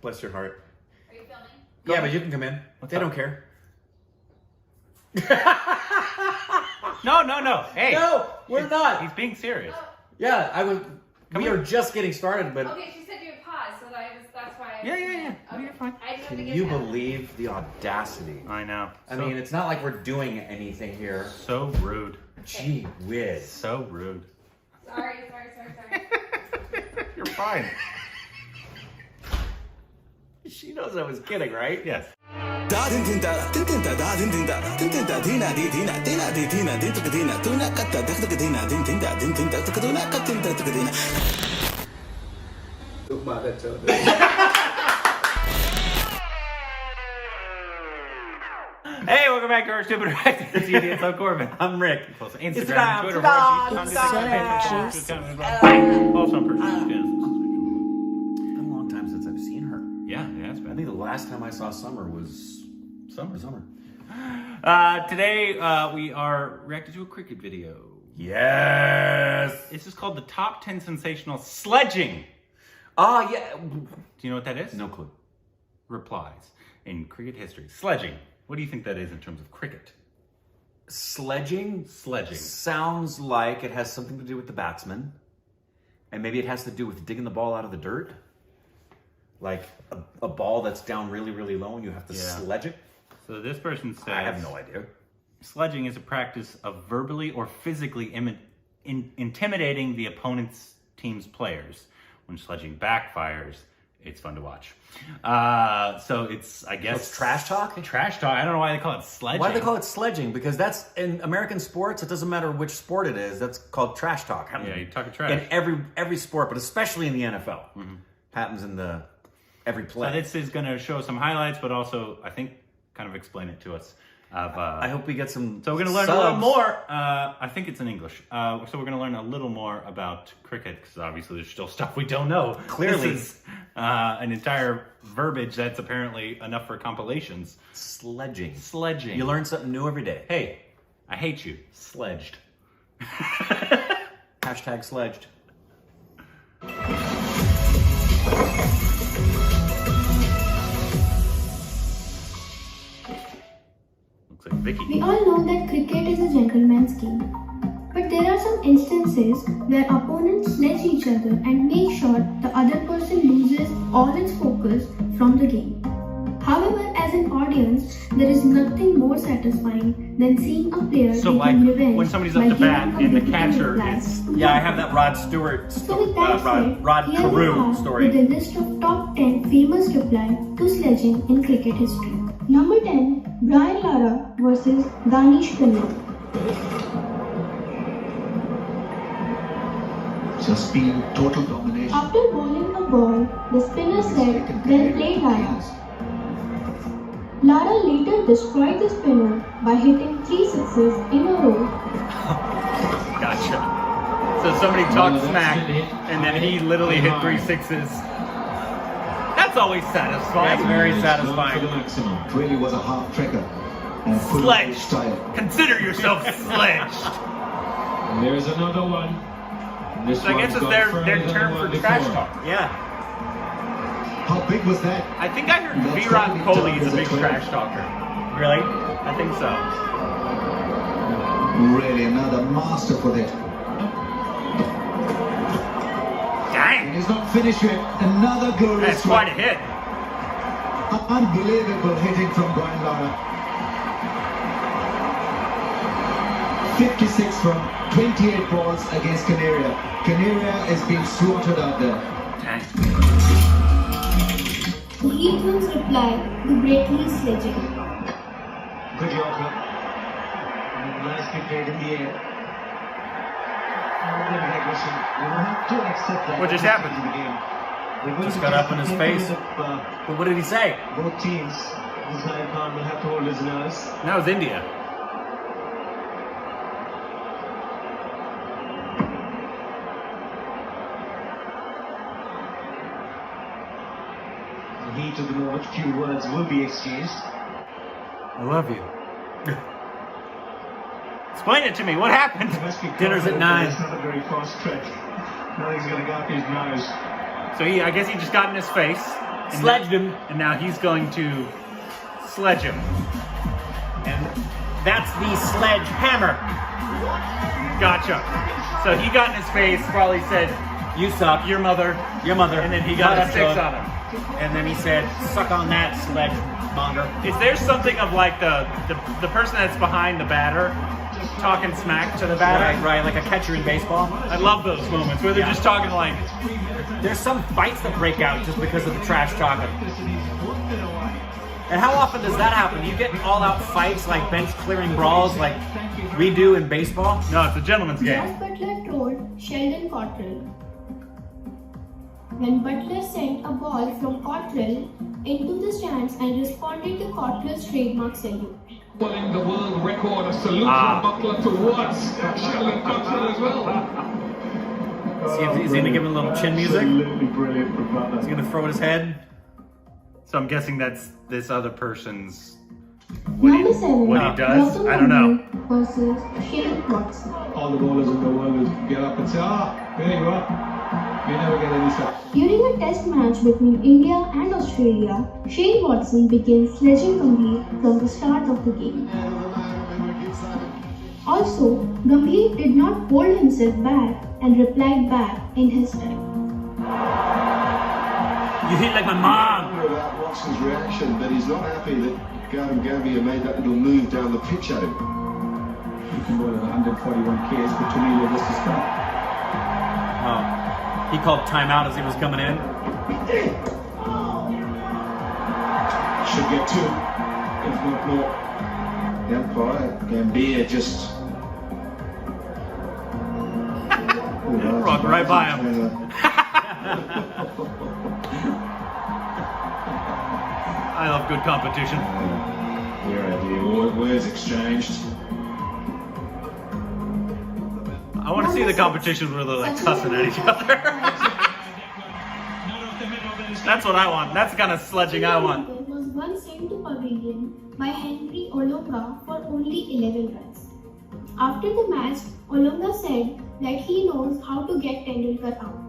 Bless your heart. Are you filming? Yeah, but you can come in. They don't care. No. Hey. No, we're not. He's being serious. Oh, Yeah, we are just getting started, but okay, she said you would pause, so that's why. Yeah. Okay. No, you're fine. I didn't can think you it happened. believe the audacity? I know. I mean, it's not like we're doing anything here. So rude. Gee whiz. So rude. Sorry. You're fine. She knows I was kidding, right? Yes. Hey, welcome back to our stupid reactions. It's Idiot So Corbin. I'm Rick. Also Instagram, Twitter, also on personal. It's been a long time since I've seen her. Yeah, it's I been. think the last time I saw Summer was Summer. Today we are reacting to a cricket video. Yes. This is called the Top 10 Sensational Sledging. Ah, yeah. Do you know what that is? No clue. Replies in cricket history. Sledging. What do you think that is in terms of cricket? Sledging sounds like it has something to do with the batsman, and maybe it has to do with digging the ball out of the dirt, like a ball that's down really, really low, and you have to sledge it. So this person says, I have no idea. Sledging is a practice of verbally or physically intimidating the opponent's team's players. When sledging backfires, it's fun to watch. So it's, I guess... So it's trash talk? Trash talk. I don't know why they call it sledging. Why do they call it sledging? Because that's, in American sports, it doesn't matter which sport it is, that's called trash talk. Yeah, you're talking trash. In every sport, but especially in the NFL. Mm-hmm. Happens in every play. So this is going to show some highlights, but also, I think, kind of explain it to us. I hope we get some So we're going to learn a little more. I think it's in English. So we're going to learn a little more about cricket, because obviously there's still stuff we don't know. Clearly. This is an entire verbiage that's apparently enough for compilations. Sledging. Sledging. You learn something new every day. Hey, I hate you. Sledged. Hashtag sledged. Looks like Vicky. We all know that cricket is a gentleman's game, but there are some instances where opponents sledge each other and make sure the other person loses all its focus from the game. However, as an audience, there is nothing more satisfying than seeing a player So taking like revenge when somebody's by up to bat giving a and the difficult catcher reply is... to Yeah, I the have that Rod Stewart, So with that said, Rod here we Carew are story. with a list of top 10 famous reply to sledging in cricket history. Number 10, Brian Lara versus Danish Pinnock. Just been total domination. After bowling the ball, the spinner said, "Well played, Lara." Lara later destroyed the spinner by hitting 3 sixes in a row. Gotcha. So somebody talked smack, and then he literally hit 3 sixes. That's always satisfying. That's very For satisfying. the maximum. It really was a half trekker. And full of Sledged. style. Consider yourself sledged. And there's another one. This So I guess one's it's gone their further than term the for one trash before. talk. Yeah. How big was that? I think I heard Virat Kohli is a big trash talker. Really? I think so. Really, another master for that. Dang! He's not finished yet. Another glorious That's quite a hit. Unbelievable hitting from Brian Lara. 56 from 28 balls against Canaria. Canaria is being slaughtered out there. Dang. The Heathman's reply to Breakley's sledging. Good Yorker. Nicely played in the air. You have to accept that. What just happened? In the game. Just got up in his face. But what did he say? Both teams. Zaid Khan will have to hold his nerves. That was India. The heat of the moment, few words will be exchanged. I love you. Explain it to me. What happened? Dinner's at 9. It's not a very fast trek. Nothing's going to go up his nose. So I guess he just got in his face. Sledged him. And now he's going to sledge him. And that's the sledgehammer. Gotcha. So he got in his face, probably said, You suck. your mother. And then he got a a 6 on him. And then he said, suck on that, sledge monger. Is there something of like the person that's behind the batter talking smack to the batter? Right, like a catcher in baseball. I love those moments where they're just talking like, There's some fights that break out just because of the trash talking. And how often does that happen? You get all-out fights, like bench-clearing brawls, like we do in baseball? no, it's a gentleman's game. Josh Butler told Sheldon Cottrell. When Butler sent a ball from Cottrell into the stands and responded to Cottrell's trademark salute. Pulling the world record, a salute from Butler towards Sheldon Cottrell as well. See if he's going to give him a little chin music. Absolutely brilliant from Butler. He's going to throw his head. So I'm guessing that's this other person's Number 7. what he does. Gautam I don't know. Gambhir versus Shane Watson. All the bowlers in the world will get up and say, there you are. You never get any such. During a test match between India and Australia, Shane Watson began sledging Gambhir from the start of the game. Also, Gambhir did not hold himself back and replied back in his time. You hit like my mom. About Watson's reaction, but he's not happy that Gautam Gambhir made that little move down the pitch at him. You can bowl at 141 Ks, but to me, this is fun. He called timeout as he was coming in. Should get two, if not more. The umpire, Gambhir, just... Walked right by him. I love good competition. Words exchanged. I want to see the competition where they're like cussing at each other. That's what I want. That's the kind of sledging I want. Was once sent to pavilion by Henry Olonga for only 11 runs. After the match, Olonga said that he knows how to get Tendulkar out.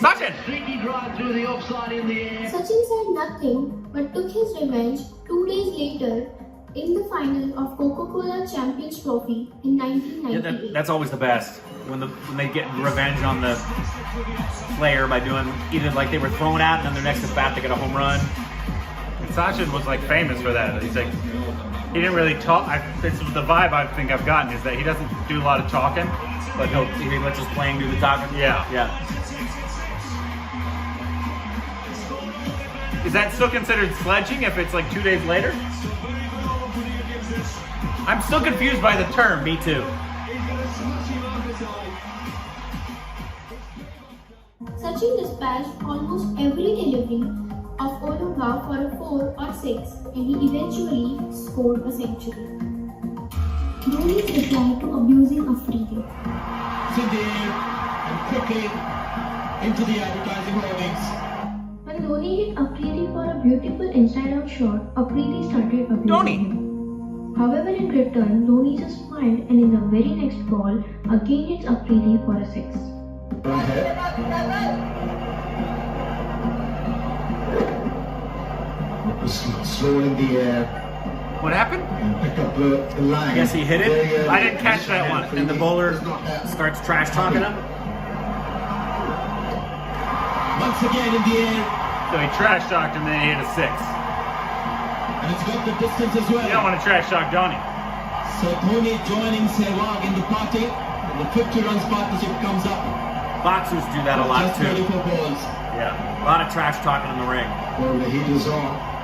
Sachin! Streaky drive through the offside in the air. Sachin said nothing but took his revenge 2 days later in the final of Coca-Cola Champions Trophy in 1998. That's always the best. When they get revenge on the player by doing either like they were thrown out and then their next at bat they get a home run. And Sachin was like famous for that. He's like, he didn't really talk. This is the vibe I think I've gotten is that he doesn't do a lot of talking, But he lets his playing do the talking. Yeah. Yeah. Is that still considered sledging if it's like 2 days later? I'm still confused by the term. Me too. Sachin dispatched almost every delivery of Olonga for a 4 or 6 and he eventually scored a century. Dhoni's reply to abusing Afridi. Cindy and quickly into the advertising hoardings. When Dhoni hit Afridi for a beautiful inside-out shot, Afridi started abusing Dhoni. him. However, in return, Dhoni just smiled and in the very next ball, again hits Afridi for a 6. Slow in the air What happened? and pick up the line. I guess he hit it. I didn't catch that one. And the bowler starts trash talking him. Once again in the air, So he trash talked him, then he hit a 6. and it's got the distance as well. You don't want to trash talk Dhoni. So Dhoni joining Sehwag in the party, and the 50 runs partnership comes up. Boxers do that a lot Just too. 34 balls. Yeah. A lot of trash talking in the ring. Well, the heat is on.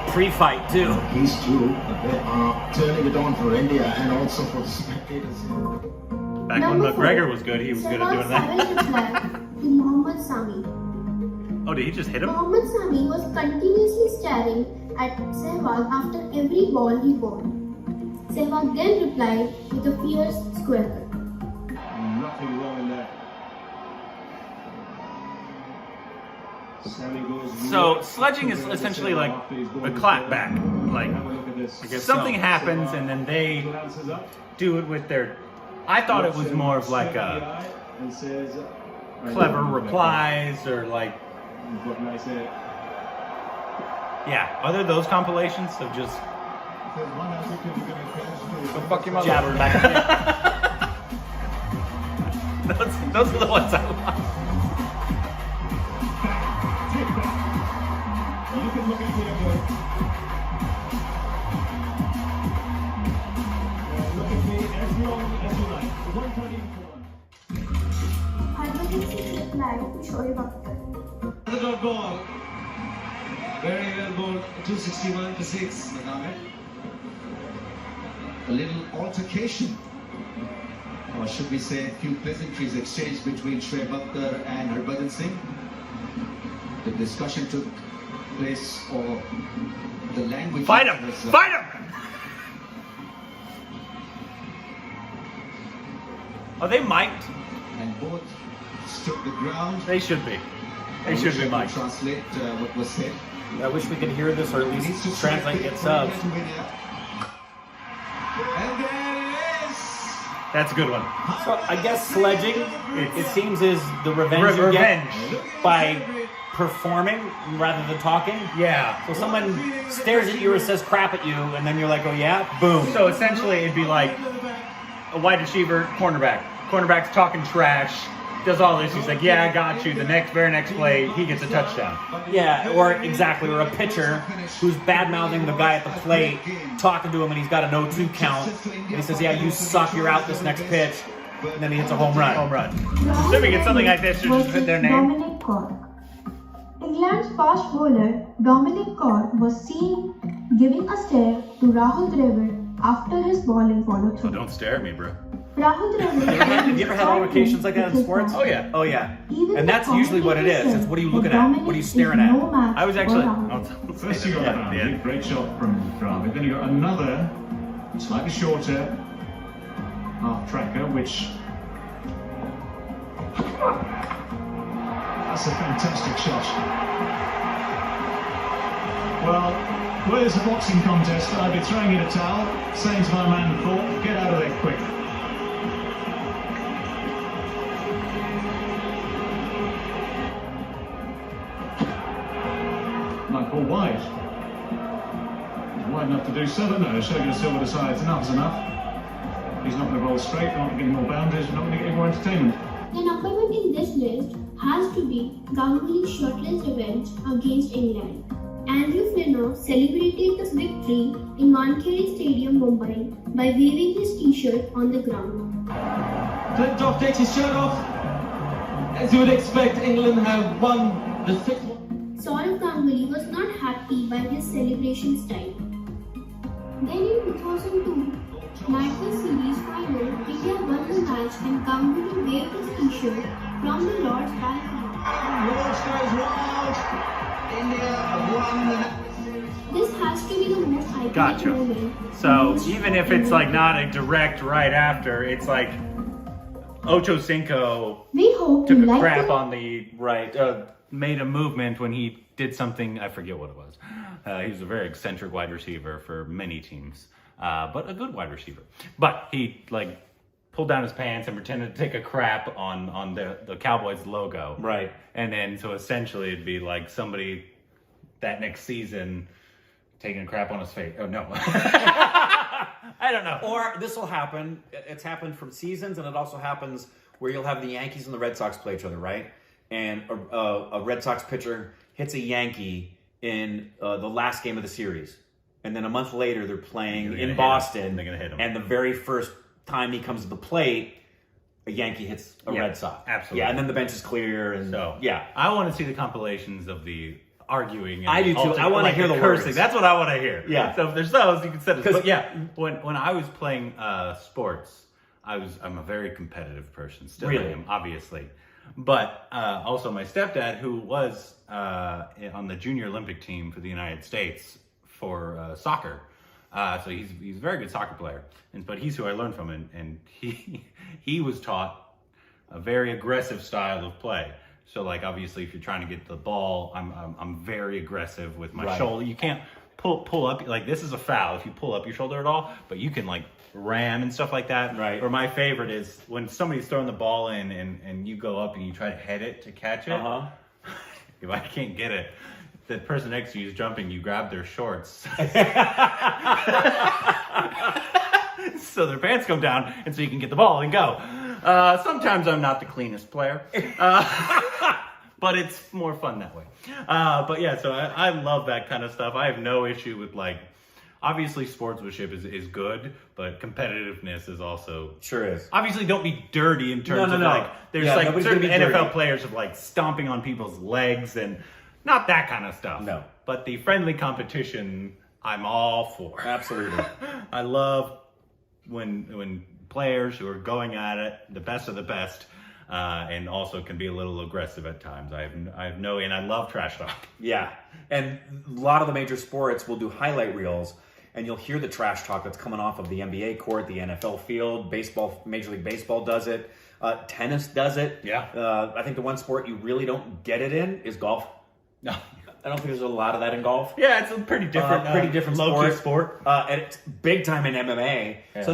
Pre-fight too. These two, they are turning it on for India and also for the spectators. Back when Number McGregor 4, was good, he was good at Sehwag's doing that. savage reply to Mohammad Sami. Oh, did he just hit him? Mohammad Sami was continuously staring at Sehwag after every ball he bowled. Sehwag then replied with a fierce square cut. Nothing wrong in that. Sammy goes So sledging is essentially like the clap back. Like Have a look at this. if something happens and then they Glances up, do it with their. I thought it was more of like a and says, clever replies or like You've got nice hair. Yeah. Are there those compilations of just There's one African who's going to catch Go fuck your mother. jabbering back and forth? Those are the ones I want. You can look at here, boy. Look at me as long as you like. 131. Harbhajan reply to Shoaib Akhtar. Another dot ball. Very well bowled. 261 for 6, Mohammed. A little altercation, or should we say a few pleasantries exchanged between Shoaib Akhtar and Harbhajan Singh. The discussion took place, or the language... Fight him! was, Fight him! Are they mic'd? And both stood the ground. They should be. They I should wish be I could mic'd. translate what was said. I wish we could hear this, or at He needs least to translate and get subs. And there it is. That's a good one. So I guess sledging, it seems, is the revenge you Revenge. get by performing rather than talking. Yeah. So someone stares at you or says crap at you, and then you're like, oh yeah, boom. So essentially, it'd be like a wide receiver, cornerback. Cornerback's talking trash, does all this. He's like, yeah, I got you. The very next play, he gets a touchdown. Yeah, or exactly, or a pitcher who's bad-mouthing the guy at the plate, talking to him, and he's got a no-2 count. And he says, yeah, you suck, you're out this next pitch. And then he hits a home run. Home run. Assuming it's something like this, you just put their name. Dominic Cork. England's fast bowler Dominic Cork was seen giving a stare to Rahul Dravid after his bowling Oh, follow-through. don't stare at me, bro. Rahul Dravid. Have you ever had altercations like that in sports? Oh, yeah. Oh yeah. Even And the that's usually what it is. commentator It's what are you said looking that at? Dominic What are you is staring at? no match I was for actually... Rahul. I'll First you got yeah, Brown, yeah. great shot from Dravid. Then you got another slightly shorter half tracker, which that's a fantastic shot. Well, where there's a boxing contest, I'd be throwing in a towel, saying to my man Paul, get out of there quick. Might pull wide. He's wide enough to do so, but no, Shogun Silver decides enough's enough. He's not going to roll straight, not going to get any more boundaries, not going to get any more entertainment. The number one in this list has to be Ganguly's shirtless revenge against England. Andrew Flinner celebrated this victory in Wankhede Stadium, Mumbai by waving his t-shirt on the ground. Flintoff takes his shirt off. As you would expect, England have won the sixth one. Saurav Ganguly was not happy by his celebration style. Then in 2002, National Series final, India won the match and Ganguly waved his t-shirt from the Lord's balcony. Lords goes wild. India have won the series. This has to be the most iconic Gotcha. moment. So even if it's like not a direct right after, it's like Ocho Cinco We hope took you a like crap the on the right, made a movement when he did something, I forget what it was. He was a very eccentric wide receiver for many teams, but a good wide receiver. But he like pulled down his pants and pretended to take a crap on the Cowboys logo. Right. And then so essentially it'd be like somebody that next season taking a crap on his face. Oh no. I don't know. Or this will happen. It's happened from seasons, and it also happens where you'll have the Yankees and the Red Sox play each other, right? And a Red Sox pitcher hits a Yankee in the last game of the series, and then a month later they're playing in Boston. They're gonna hit him. And the very first time he comes to the plate, a Yankee hits a Red Sox. Absolutely. Yeah, and then the bench is clear, and So yeah. I want to see the compilations of the arguing. And I do too. I wanna hear the cursing. words. That's what I want to hear. Yeah. So if there's those, you can send it. 'Cause- But yeah, when I was playing sports, I'm a very competitive person. Still Really? am, obviously. But also my stepdad, who was on the junior Olympic team for the United States for soccer. So he's a very good soccer player, but he's who I learned from, and he was taught a very aggressive style of play. So like obviously if you're trying to get the ball, I'm very aggressive with my Right. shoulder. You can't pull up, like this is a foul if you pull up your shoulder at all, but you can like ram and stuff like that. Right. Or my favorite is when somebody's throwing the ball in and you go up and you try to head it to catch it. Uh-huh. If I can't get it, the person next to you is jumping, you grab their shorts. So their pants come down, and so you can get the ball and go. Sometimes I'm not the cleanest player, but it's more fun that way. But yeah, so I love that kind of stuff. I have no issue with like, obviously sportsmanship is good, but competitiveness is also Sure is. Obviously, don't be dirty in terms No. of like there's Yeah, like nobody's certain gonna be NFL dirty. players of like stomping on people's legs and not that kind of stuff. No. But the friendly competition, I'm all for. Absolutely. I love when players who are going at it, the best of the best, and also can be a little aggressive at times. I have no, and I love trash talk. Yeah. And a lot of the major sports will do highlight reels, and you'll hear the trash talk that's coming off of the NBA court, the NFL field, baseball, Major League Baseball does it, tennis does it. Yeah. I think the one sport you really don't get it in is golf. No. I don't think there's a lot of that in golf. Yeah, it's a pretty different, low-key sport. And it's big time in MMA. Yeah. So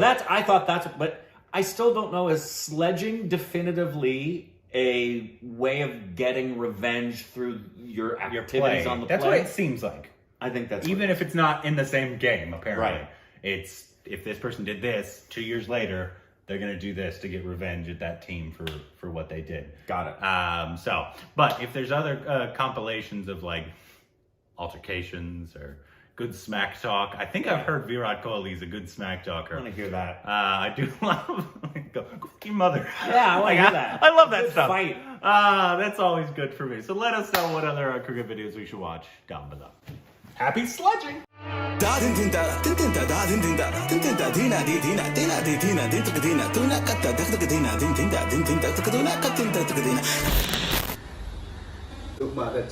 but I still don't know, is sledging definitively a way of getting revenge through your activities on the That's play? what it seems like. I think that's Even if it's not in the same game, apparently. Right. It's if this person did this 2 years later, they're gonna do this to get revenge at that team for what they did. Got it. But if there's other compilations of like altercations or good smack talk, I think I've heard Virat Kohli's a good smack talker. I want to hear that. I do love go fuck your mother. Yeah, I want to hear that. I love that Good stuff. fight. That's always good for me. So let us know what other cricket videos we should watch down below. Happy sledging! Tuk makan